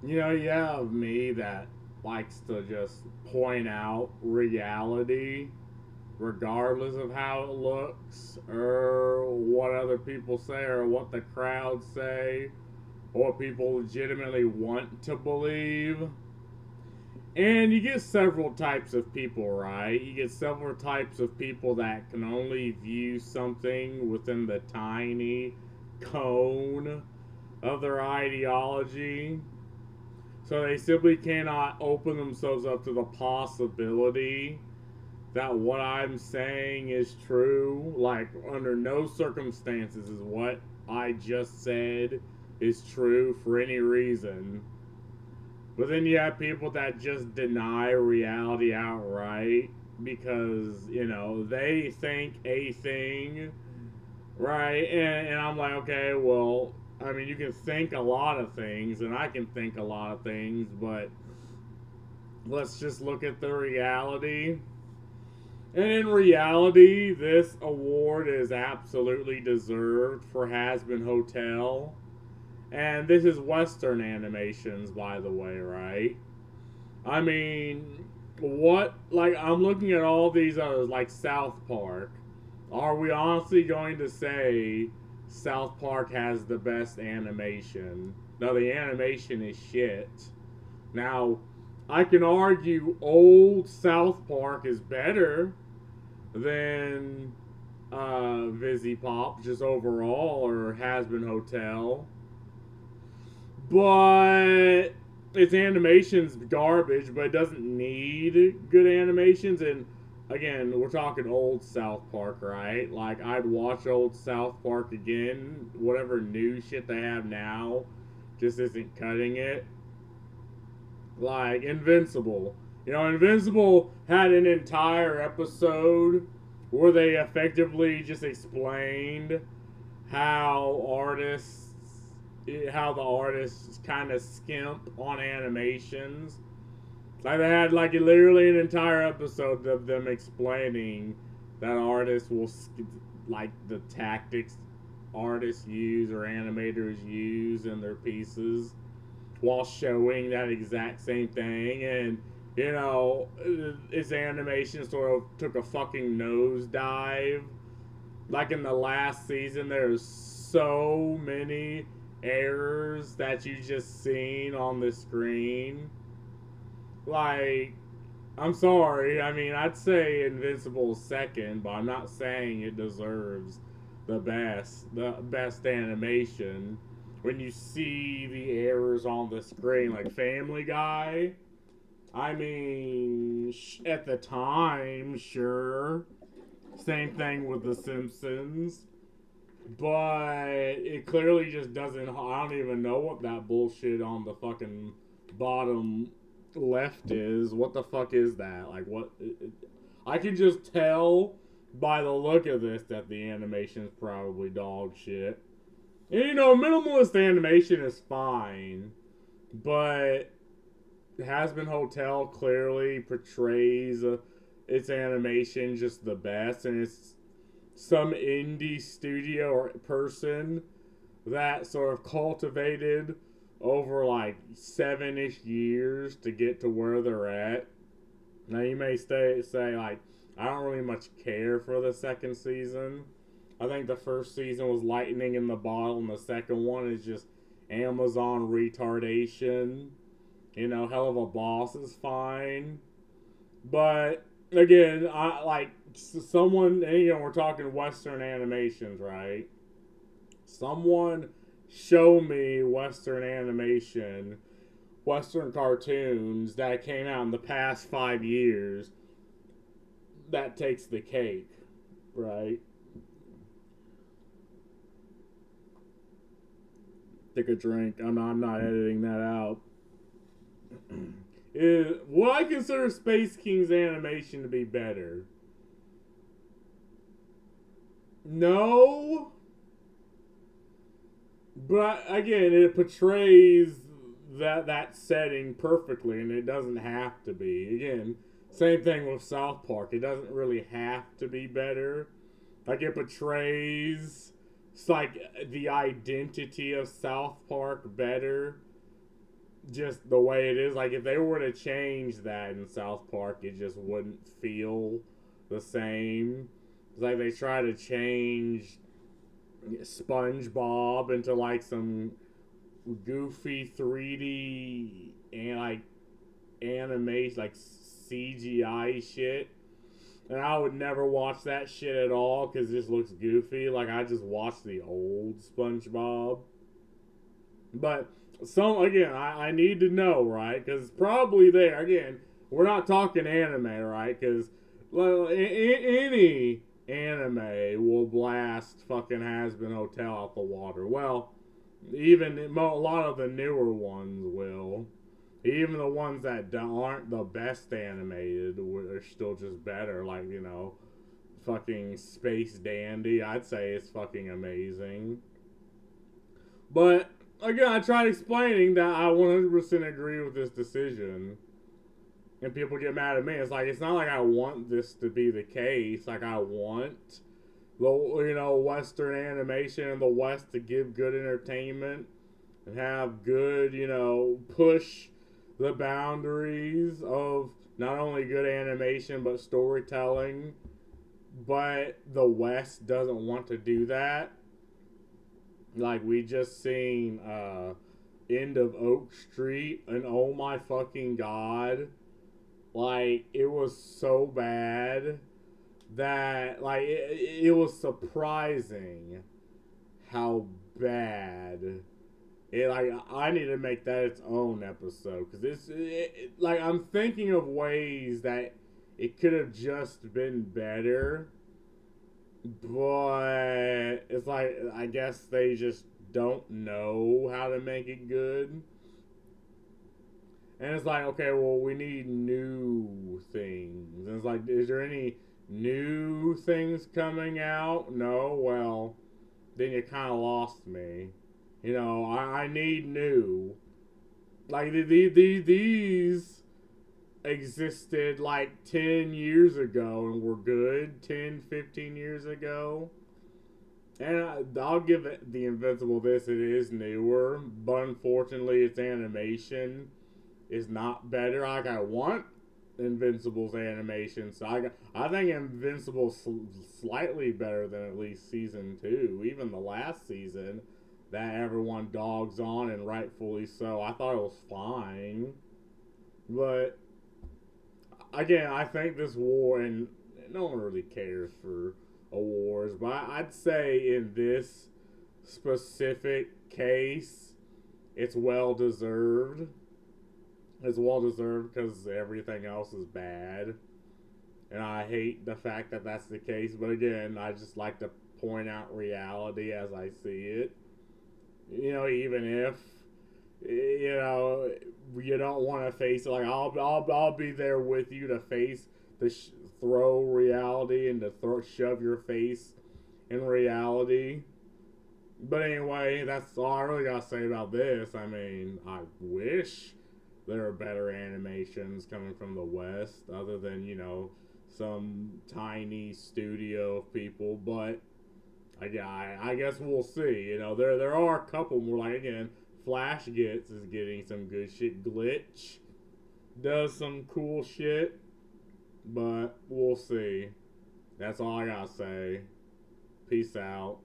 You have me that likes to just point out reality regardless of how it looks or what other people say or what the crowd say or what people legitimately want to believe. And you get several types of people, right? You get several types of people that can only view something within the tiny cone of their ideology. So they simply cannot open themselves up to the possibility that what I'm saying is true. Like, under no circumstances is what I just said is true for any reason. But then you have people that just deny reality outright because, they think a thing, right? And I'm like, okay, well, I mean, you can think a lot of things, and I can think a lot of things, but let's just look at the reality. And in reality, this award is absolutely deserved for Hazbin Hotel. And this is Western animations, by the way, right? I mean, what? Like, I'm looking at all these others, like South Park. Are we honestly going to say South Park has the best animation? No, the animation is shit. Now, I can argue old South Park is better than Vizzy Pop, just overall, or Has Been Hotel. But its animation's garbage, but it doesn't need good animations. And again, we're talking old South Park, right? Like, I'd watch old South Park again. Whatever new shit they have now just isn't cutting it. Like, Invincible. Invincible had an entire episode where they effectively just explained how artists how the artists kind of skimp on animations. Like, they had like literally an entire episode of them explaining that artists will like the tactics artists use or animators use in their pieces while showing that exact same thing. And its animation sort of took a fucking nosedive. Like, in the last season, there's so many errors that you just seen on the screen. Like, I'm sorry. I mean, I'd say Invincible's second, but I'm not saying it deserves the best animation. When you see the errors on the screen, like Family Guy, I mean, at the time, sure. Same thing with The Simpsons. But it clearly just doesn't. I don't even know what that bullshit on the fucking bottom left is. What the fuck is that? Like, what? I can just tell by the look of this that the animation is probably dog shit. And minimalist animation is fine, but Has Been Hotel clearly portrays its animation just the best, and it's some indie studio or person that sort of cultivated over like 7-ish years to get to where they're at. Now you may say like, I don't really much care for the second season. I think the first season was lightning in the bottle, and the second one is just Amazon retardation. Hell of a Boss is fine, but again, I like someone. We're talking Western animations, right? Someone show me Western animation, Western cartoons that came out in the past 5 years that takes the cake, right? Take a drink. I'm not editing that out. Would I consider Space King's animation to be better? No, but again, it portrays that setting perfectly, and it doesn't have to be. Again, same thing with South Park. It doesn't really have to be better. Like, it portrays it's like the identity of South Park better just the way it is. Like if they were to change that in South Park, it just wouldn't feel the same. It's like they try to change SpongeBob into like some goofy 3D and like animation, like CGI shit. And I would never watch that shit at all because it just looks goofy. Like I just watched the old SpongeBob. But some again, I need to know, right? Because probably there again, we're not talking anime, right? Because well, any anime will blast fucking Hazbin Hotel out the water. Well, even a lot of the newer ones will. Even the ones that aren't the best animated are still just better. Like, you know, fucking Space Dandy, I'd say it's fucking amazing. But, again, I tried explaining that I 100% agree with this decision. And people get mad at me. It's like, it's not like I want this to be the case. Like, I want the, you know, Western animation in the West to give good entertainment and have good, you know, push the boundaries of not only good animation but storytelling. But the West doesn't want to do that. Like we just seen End of Oak Street, and oh my fucking god, like it was so bad that like it was surprising how bad it. Like I need to make that its own episode because like I'm thinking of ways that it could have just been better, but it's like I guess they just don't know how to make it good. And it's like, okay, well, we need new things. And it's like, is there any new things coming out? No? Well, then you kind of lost me. You know, I need new. Like, these existed like 10 years ago and were good 10, 15 years ago. And I'll give it the Invincible this, it is newer, but unfortunately its animation is not better. Like I want Invincible's animation, so I think Invincible's slightly better than at least season 2. Even the last season that everyone dogs on, and rightfully so. I thought it was fine. But again, I think this war, and no one really cares for awards, but I'd say in this specific case, it's well deserved. It's well deserved because everything else is bad. And I hate the fact that that's the case, but again, I just like to point out reality as I see it. You know, even if you know you don't want to face it, like I'll be there with you to face the throw reality and to shove your face in reality. But anyway, that's all I really gotta say about this. I mean, I wish there are better animations coming from the West, other than, you know, some tiny studio of people. But I guess we'll see. You know, there are a couple more. Like again, Flash is getting some good shit. Glitch does some cool shit, but we'll see. That's all I gotta say. Peace out.